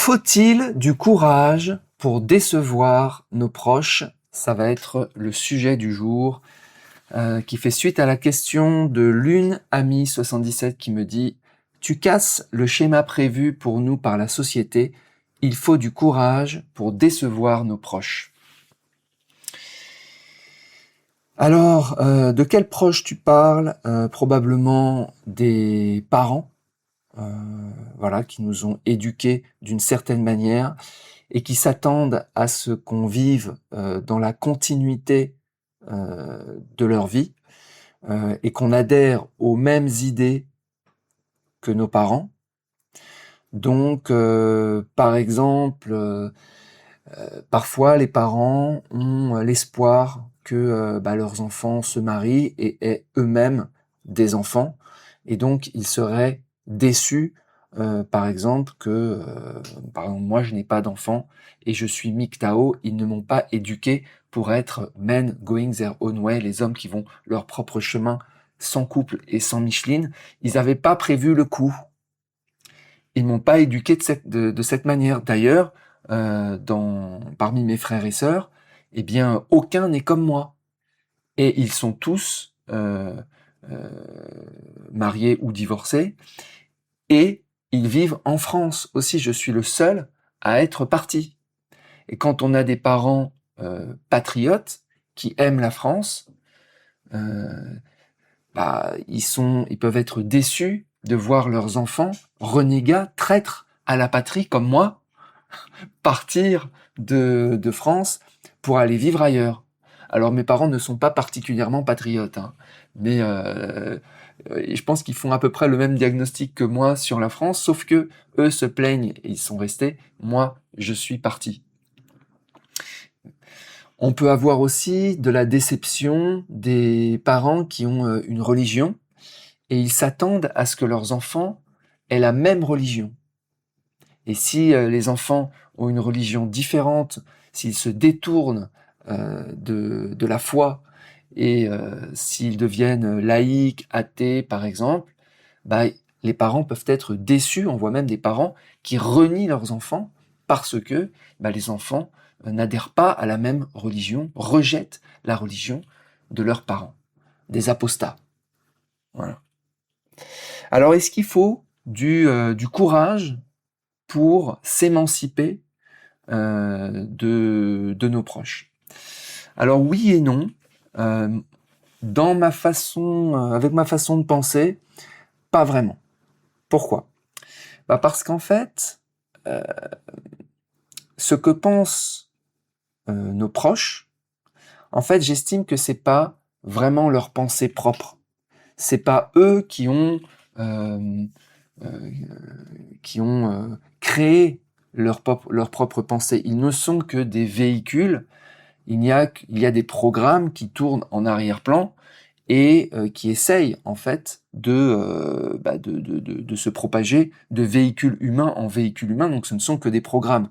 Faut-il du courage pour décevoir nos proches? Ça va être le sujet du jour, qui fait suite à la question de l'une amie 77 qui me dit « Tu casses le schéma prévu pour nous par la société, il faut du courage pour décevoir nos proches. » Alors, de quels proches tu parles? Probablement des parents, voilà, qui nous ont éduqués d'une certaine manière et qui s'attendent à ce qu'on vive dans la continuité de leur vie et qu'on adhère aux mêmes idées que nos parents. Donc, par exemple, parfois les parents ont l'espoir que leurs enfants se marient et aient eux-mêmes des enfants, et donc ils seraient déçus, par exemple, que par exemple, moi je n'ai pas d'enfants et je suis MGTOW, ils ne m'ont pas éduqué pour être men going their own way, les hommes qui vont leur propre chemin sans couple et sans Micheline. Ils n'avaient pas prévu le coup. Ils m'ont pas éduqué de cette manière. D'ailleurs, parmi mes frères et sœurs, eh bien, aucun n'est comme moi. Et ils sont tous mariés ou divorcés. Et ils vivent en France aussi. Je suis le seul à être parti. Et quand on a des parents patriotes qui aiment la France, ils peuvent être déçus de voir leurs enfants renégats, traîtres à la patrie comme moi, partir de France pour aller vivre ailleurs. Alors mes parents ne sont pas particulièrement patriotes, hein, mais je pense qu'ils font à peu près le même diagnostic que moi sur la France, sauf que eux se plaignent et ils sont restés, moi je suis parti. On peut avoir aussi de la déception des parents qui ont une religion et ils s'attendent à ce que leurs enfants aient la même religion. Et si les enfants ont une religion différente, s'ils se détournent de la foi et s'ils deviennent laïcs, athées par exemple, les parents peuvent être déçus. On voit même des parents qui renient leurs enfants parce que les enfants n'adhèrent pas à la même religion, rejettent la religion de leurs parents, des apostats. Voilà. Alors est-ce qu'il faut du courage pour s'émanciper de nos proches? Alors oui et non. Avec ma façon de penser, pas vraiment. Pourquoi? Parce qu'en fait, ce que pensent nos proches, en fait, j'estime que c'est pas vraiment leur pensée propre. C'est pas eux qui ont créé leur propre pensée. Ils ne sont que des véhicules. Il y a des programmes qui tournent en arrière-plan et qui essayent en fait de se propager de véhicule humain en véhicule humain. Donc ce ne sont que des programmes.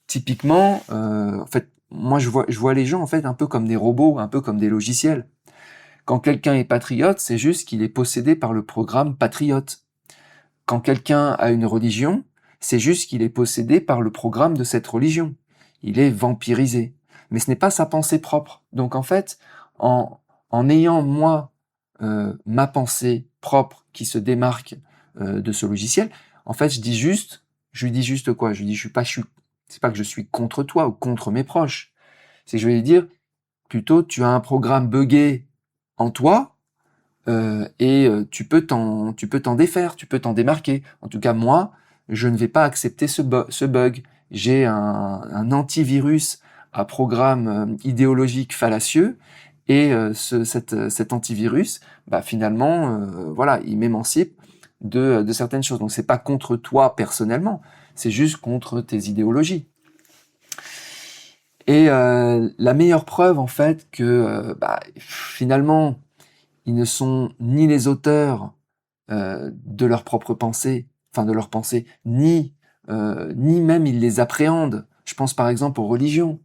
Typiquement, en fait, moi je vois les gens en fait un peu comme des robots, un peu comme des logiciels. Quand quelqu'un est patriote, c'est juste qu'il est possédé par le programme patriote. Quand quelqu'un a une religion, c'est juste qu'il est possédé par le programme de cette religion. Il est vampirisé. Mais ce n'est pas sa pensée propre. Donc en fait, en ayant moi ma pensée propre qui se démarque de ce logiciel, en fait je lui dis juste quoi? Je lui dis c'est pas que je suis contre toi ou contre mes proches. C'est que je vais lui dire plutôt tu as un programme buggé en toi et tu peux t'en défaire, tu peux t'en démarquer. En tout cas moi, je ne vais pas accepter ce bug. J'ai un antivirus à programme idéologique fallacieux et cet antivirus, finalement, voilà, il m'émancipe de certaines choses. Donc c'est pas contre toi personnellement, c'est juste contre tes idéologies. Et la meilleure preuve en fait que finalement ils ne sont ni les auteurs de leur propre pensée, enfin de leur pensée, ni même ils les appréhendent. Je pense par exemple aux religions.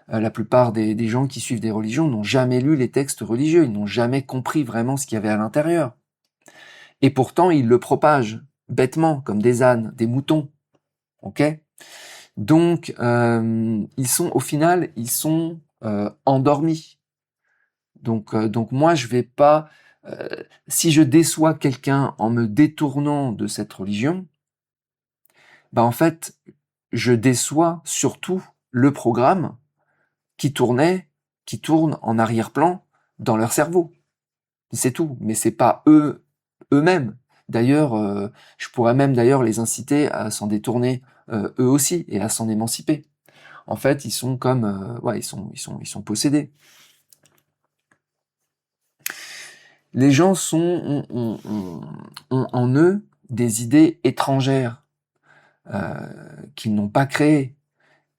La plupart des gens qui suivent des religions n'ont jamais lu les textes religieux, ils n'ont jamais compris vraiment ce qu'il y avait à l'intérieur. Et pourtant, ils le propagent bêtement, comme des ânes, des moutons. Ok ? Donc, au final, ils sont endormis. Donc moi, je vais pas, euh, si je déçois quelqu'un en me détournant de cette religion, bah en fait, je déçois surtout le programme qui tournait, qui tourne en arrière-plan dans leur cerveau. C'est tout, mais c'est pas eux-mêmes. D'ailleurs, je pourrais même d'ailleurs les inciter à s'en détourner eux aussi et à s'en émanciper. En fait, ils sont comme, ouais, ils sont possédés. Les gens ont en eux des idées étrangères euh, qu'ils n'ont pas créées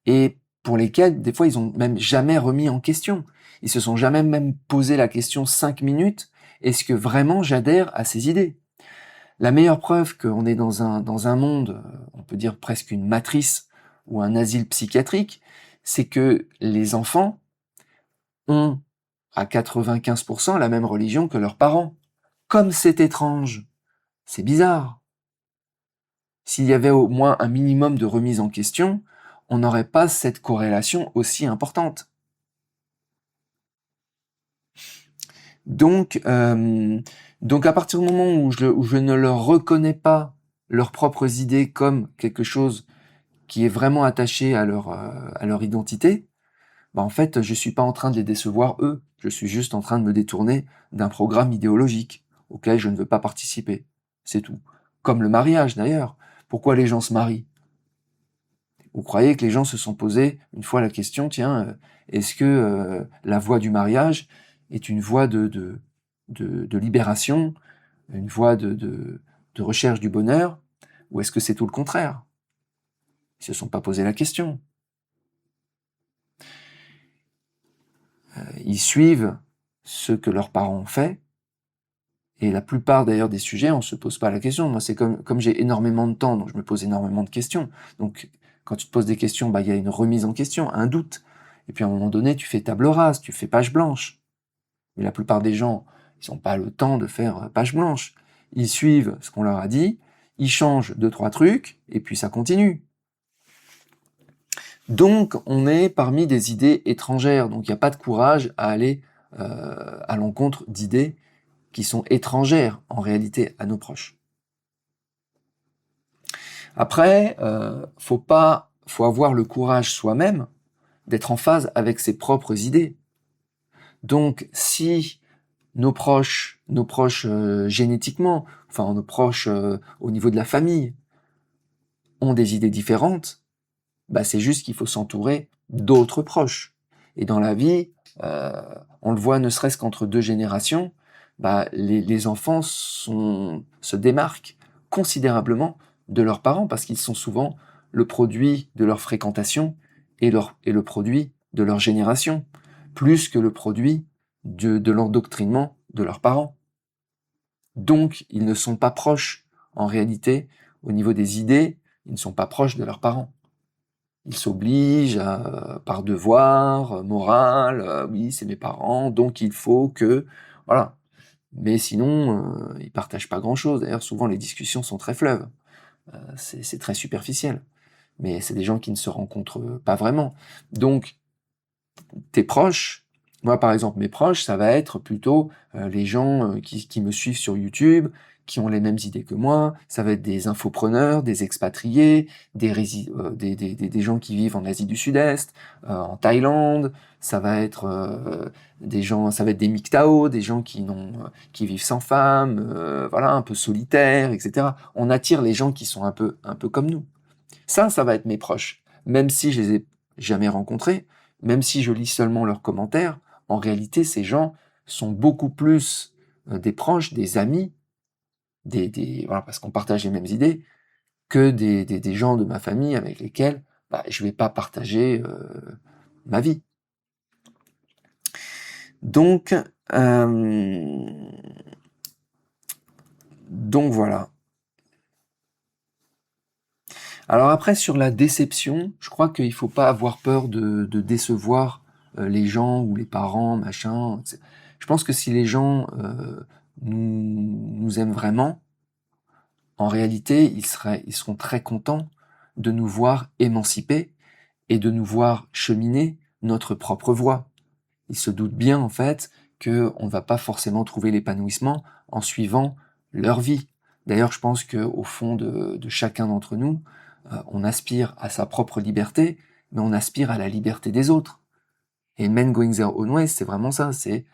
et pour lesquelles, des fois, ils ont même jamais remis en question. Ils se sont jamais même posé la question 5 minutes, est-ce que vraiment j'adhère à ces idées? La meilleure preuve qu'on est dans un monde, on peut dire presque une matrice ou un asile psychiatrique, c'est que les enfants ont à 95% la même religion que leurs parents. Comme c'est étrange, c'est bizarre. S'il y avait au moins un minimum de remise en question, on n'aurait pas cette corrélation aussi importante. Donc, donc à partir du moment où je ne leur reconnais pas leurs propres idées comme quelque chose qui est vraiment attaché à leur identité, bah en fait, je suis pas en train de les décevoir eux. Je suis juste en train de me détourner d'un programme idéologique auquel je ne veux pas participer. C'est tout. Comme le mariage d'ailleurs. Pourquoi les gens se marient? Vous croyez que les gens se sont posés une fois la question, tiens, est-ce que la voie du mariage est une voie de libération, une voie de recherche du bonheur, ou est-ce que c'est tout le contraire? Ils se sont pas posé la question. Ils suivent ce que leurs parents ont fait, et la plupart d'ailleurs des sujets, on se pose pas la question. Moi, c'est comme j'ai énormément de temps, donc je me pose énormément de questions. Donc, quand tu te poses des questions, bah, il y a une remise en question, un doute. Et puis, à un moment donné, tu fais table rase, tu fais page blanche. Mais la plupart des gens, ils n'ont pas le temps de faire page blanche. Ils suivent ce qu'on leur a dit, ils changent deux, trois trucs, et puis ça continue. Donc, on est parmi des idées étrangères. Donc, il n'y a pas de courage à aller à l'encontre d'idées qui sont étrangères en réalité à nos proches. Après, faut avoir le courage soi-même d'être en phase avec ses propres idées. Donc, si nos proches génétiquement, enfin nos proches au niveau de la famille, ont des idées différentes, bah c'est juste qu'il faut s'entourer d'autres proches. Et dans la vie, on le voit ne serait-ce qu'entre deux générations, bah les enfants se démarquent considérablement de leurs parents parce qu'ils sont souvent le produit de leur fréquentation et le produit de leur génération, plus que le produit de l'endoctrinement de leurs parents. Donc, ils ne sont pas proches. En réalité, au niveau des idées, ils ne sont pas proches de leurs parents. Ils s'obligent par devoir moral, oui, c'est mes parents, donc il faut que... Voilà. Mais sinon, ils partagent pas grand-chose. D'ailleurs, souvent, les discussions sont très fleuves. C'est très superficiel. Mais c'est des gens qui ne se rencontrent pas vraiment. Donc, tes proches, moi par exemple mes proches, ça va être plutôt les gens qui me suivent sur YouTube, qui ont les mêmes idées que moi, ça va être des infopreneurs, des expatriés, des gens qui vivent en Asie du Sud-Est, en Thaïlande, ça va être des gens, ça va être des MGTOW, des gens qui vivent sans femme, voilà, un peu solitaires, etc. On attire les gens qui sont un peu comme nous. Ça va être mes proches. Même si je les ai jamais rencontrés, même si je lis seulement leurs commentaires, en réalité, ces gens sont beaucoup plus des proches, des amis, voilà, parce qu'on partage les mêmes idées, que des gens de ma famille avec lesquels bah, je vais pas partager ma vie. Donc, donc voilà. Alors après, sur la déception, je crois qu'il faut pas avoir peur de décevoir les gens ou les parents, machin. Je pense que si les gens nous aiment vraiment, en réalité, ils seront très contents de nous voir émancipés et de nous voir cheminer notre propre voie. Ils se doutent bien, en fait, qu'on ne va pas forcément trouver l'épanouissement en suivant leur vie. D'ailleurs, je pense qu'au fond de chacun d'entre nous, on aspire à sa propre liberté, mais on aspire à la liberté des autres. Et Men Going Their Own Way, c'est vraiment ça, c'est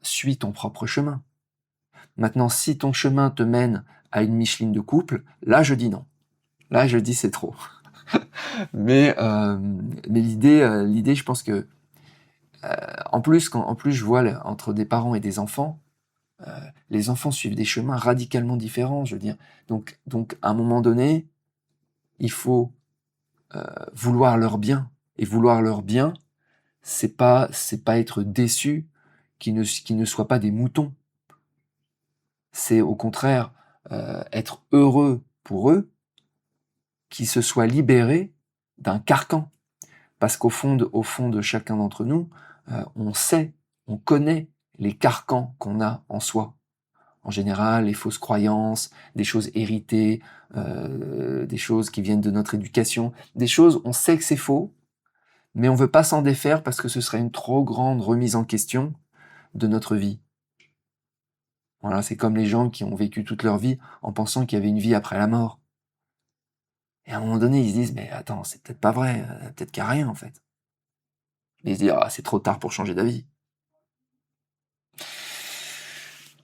suis ton propre chemin. Maintenant, si ton chemin te mène à une Micheline de couple, là je dis non. Là je dis c'est trop. mais l'idée, je pense que en plus je vois entre des parents et des enfants, les enfants suivent des chemins radicalement différents, je veux dire. Donc à un moment donné, il faut vouloir leur bien. Et vouloir leur bien, c'est pas être déçu qu'ils ne soient pas des moutons. C'est au contraire être heureux pour eux, qu'ils se soient libérés d'un carcan. Parce qu'au fond de chacun d'entre nous, on connaît les carcans qu'on a en soi. En général, les fausses croyances, des choses héritées, des choses qui viennent de notre éducation, des choses, on sait que c'est faux, mais on veut pas s'en défaire parce que ce serait une trop grande remise en question de notre vie. Voilà, c'est comme les gens qui ont vécu toute leur vie en pensant qu'il y avait une vie après la mort. Et à un moment donné, ils se disent, mais attends, c'est peut-être pas vrai, peut-être qu'il n'y a rien en fait. Et ils se disent, ah, c'est trop tard pour changer d'avis.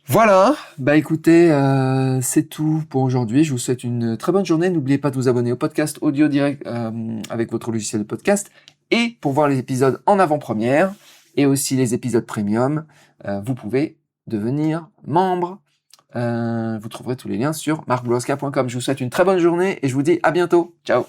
Voilà, bah écoutez, c'est tout pour aujourd'hui. Je vous souhaite une très bonne journée. N'oubliez pas de vous abonner au podcast audio direct avec votre logiciel de podcast. Et pour voir les épisodes en avant-première et aussi les épisodes premium, vous pouvez devenir membre. Vous trouverez tous les liens sur marcbloska.com. Je vous souhaite une très bonne journée et je vous dis à bientôt. Ciao.